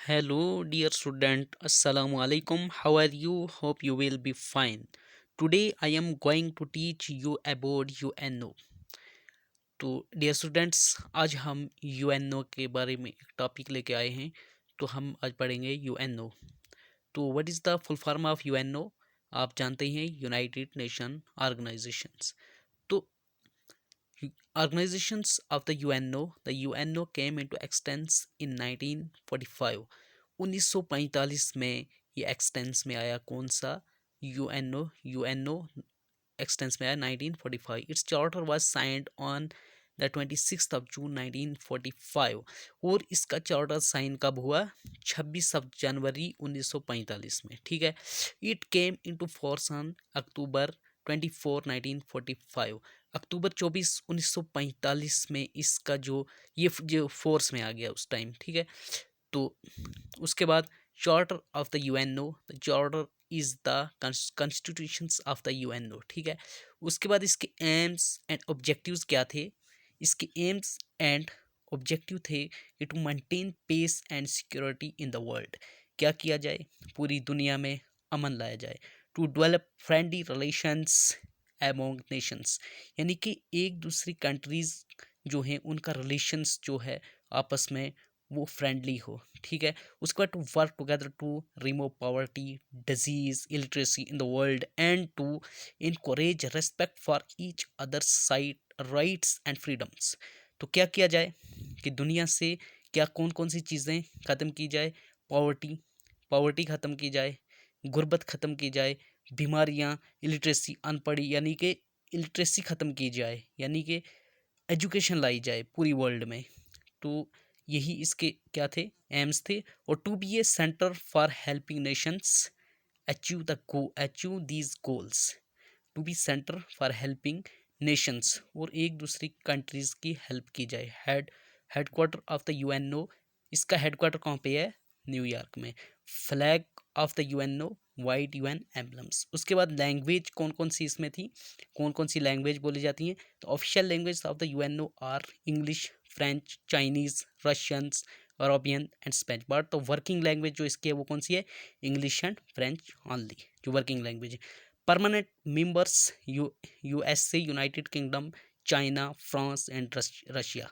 Hello, dear student. Assalamu alaikum. How are you? Hope you will be fine. Today, I am going to teach you about UNO. तो dear students, आज हम UNO के बारे में एक topic लेके आए हैं। तो हम आज पढ़ेंगे यूएनओ। तो what is the full form of UNO? आप जानते हैं, यूनाइटेड नेशन ऑर्गेनाइजेशंस। तो organizations of the UNO came into existence in 1945। 1945 में ये एक्सटेंस में आया। कौन सा? यूएनओ एक्सटेंस में आया 1945। It's charter was signed on the 26 जून 1945। और इसका चार्टर साइन कब हुआ? 26 जनवरी 1945 में। ठीक है। It came into force on October 24 1945। अक्टूबर 24 1945 में इसका जो फोर्स में आ गया उस टाइम। ठीक है। तो उसके बाद charter of the UNO, the charter is the constitutions of the UNO. ठीक है। उसके बाद इसके एम्स एंड ऑब्जेक्टिव्स क्या थे? इसके एम्स एंड ऑब्जेक्टिव थे कि to maintain peace and security in the world. क्या किया जाए? पूरी दुनिया में अमन लाया जाए। To develop friendly relations among nations, यानी कि एक दूसरी कंट्रीज जो हैं उनका रिलेशंस जो है आपस में वो फ्रेंडली हो। ठीक है। उसके बाद to work together to remove poverty, disease, illiteracy in the world and to encourage respect for each other side rights and freedoms. तो क्या किया जाए कि दुनिया से क्या कौन कौन सी चीज़ें ख़त्म की जाए? पॉवर्टी पॉवर्टी ख़त्म की जाए, गुर्बत ख़त्म की जाए, बीमारियाँ, इलिटरेसी, अनपढ़ी यानी कि इलिटरेसी ख़त्म की जाए, यानी कि एजुकेशन लाई जाए पूरी वर्ल्ड में। तो यही इसके क्या थे? एम्स थे। और to be a centre for helping nations achieve these goals. To be centre for helping nations, और एक दूसरी कंट्रीज़ की हेल्प की जाए। हेडक्वार्टर ऑफ द यूएनओ, इसका हेडक्वार्टर कहाँ पे है? न्यूयॉर्क में। Flag of the UNO, white UN emblems. उसके बाद लैंग्वेज कौन कौन सी इसमें थी, कौन कौन सी लैंग्वेज बोली जाती हैं? तो official language of the UNO are English, French, Chinese, Russians, Arabian and Spanish. But तो वर्किंग लैंग्वेज जो इसकी है वो कौन सी है? इंग्लिश एंड फ्रेंच ओनली, जो वर्किंग लैंग्वेज है। Permanent members USA, United Kingdom, China, France and Russia.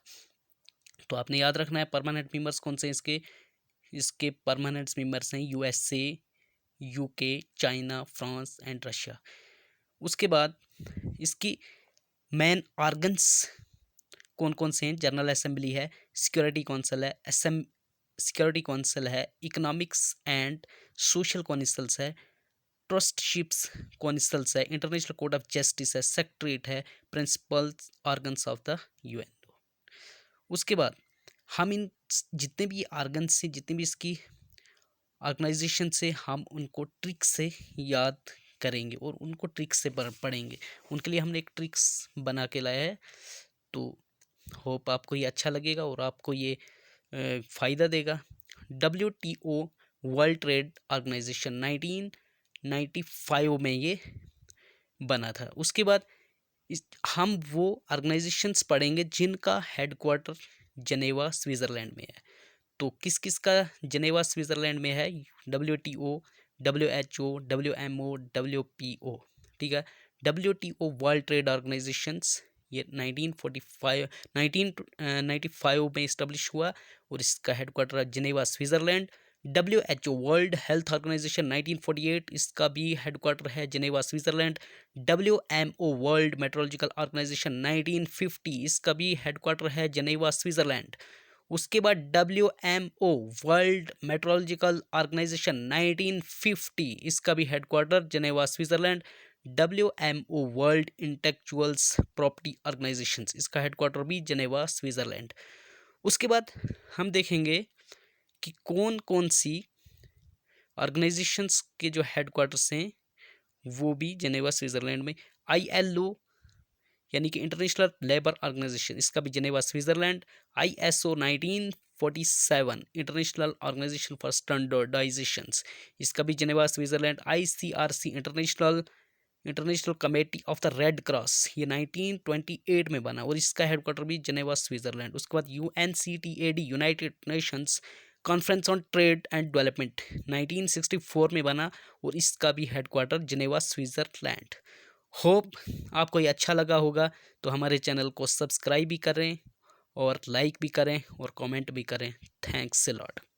तो आपने याद रखना है परमानेंट मेंबर्स कौन से हैं इसके। इसके परमानेंट मेंबर्स हैं USA, UK, China, France and Russia. उसके बाद इसकी मेन ऑर्गन्स कौन कौन से हैं? जनरल असेंबली है, सिक्योरिटी काउंसिल है, इकोनॉमिक्स एंड सोशल काउंसिल्स है, ट्रस्टशिप्स काउंसिल्स है, इंटरनेशनल कोर्ट ऑफ जस्टिस है, सेक्रेटरीट है, principal organs of the UNO. उसके बाद हम इन जितने भी ऑर्गन्स से, जितने भी इसकी ऑर्गेनाइजेशन से, हम उनको ट्रिक से याद करेंगे और उनको ट्रिक से पढ़ेंगे। उनके लिए हमने एक ट्रिक्स बना के लाया है। तो होप आपको ये अच्छा लगेगा और आपको ये फ़ायदा देगा। WTO वर्ल्ड ट्रेड ऑर्गेनाइजेशन 1995 में ये बना था। उसके बाद हम वो ऑर्गेनाइजेशंस पढ़ेंगे जिनका हेडक्वार्टर जनेवा स्विट्ज़रलैंड में है। तो किस किस का जनेवा स्विट्ज़रलैंड में है? WTO, WHO, WMO, WPO। ठीक है। WTO वर्ल्ड ट्रेड ऑर्गेनाइजेशंस ये 1995 में इस्टेब्लिश हुआ और इसका headquarter Geneva Switzerland. WHO world health organization 1948, इसका भी हेडक्वार्टर है Geneva Switzerland. WMO world meteorological organization 1950, इसका भी हेडक्वार्टर है जनेवा स्विट्ज़रलैंड। उसके बाद WMO वर्ल्ड मेट्रोलॉजिकल ऑर्गेनाइजेशन 1950, इसका भी headquarter Geneva Switzerland. WMO world intellectuals property organization, इसका हेडक्वार्टर भी जनेवा स्विट्ज़रलैंड। उसके बाद हम देखेंगे कि कौन कौन सी ऑर्गेनाइजेशंस के जो हेडक्वार्टर्स हैं वो भी जनेवा स्विट्ज़रलैंड में। ILO यानी कि इंटरनेशनल लेबर ऑर्गेनाइजेशन, इसका भी Geneva Switzerland. ISO 1947 international organization for standardizations, इसका भी Geneva Switzerland. ICRC international committee of the Red Cross, ये 1928 में बना और इसका हेडक्वार्टर भी जनेवा स्विट्ज़रलैंड। उसके बाद UNCTAD United Nations conference on trade and development 1964 में बना और इसका भी हेडक्वार्टर जिनेवा स्विट्ज़रलैंड। होप आपको ये अच्छा लगा होगा, तो हमारे चैनल को सब्सक्राइब भी करें और लाइक भी करें और कमेंट भी करें। Thanks a lot.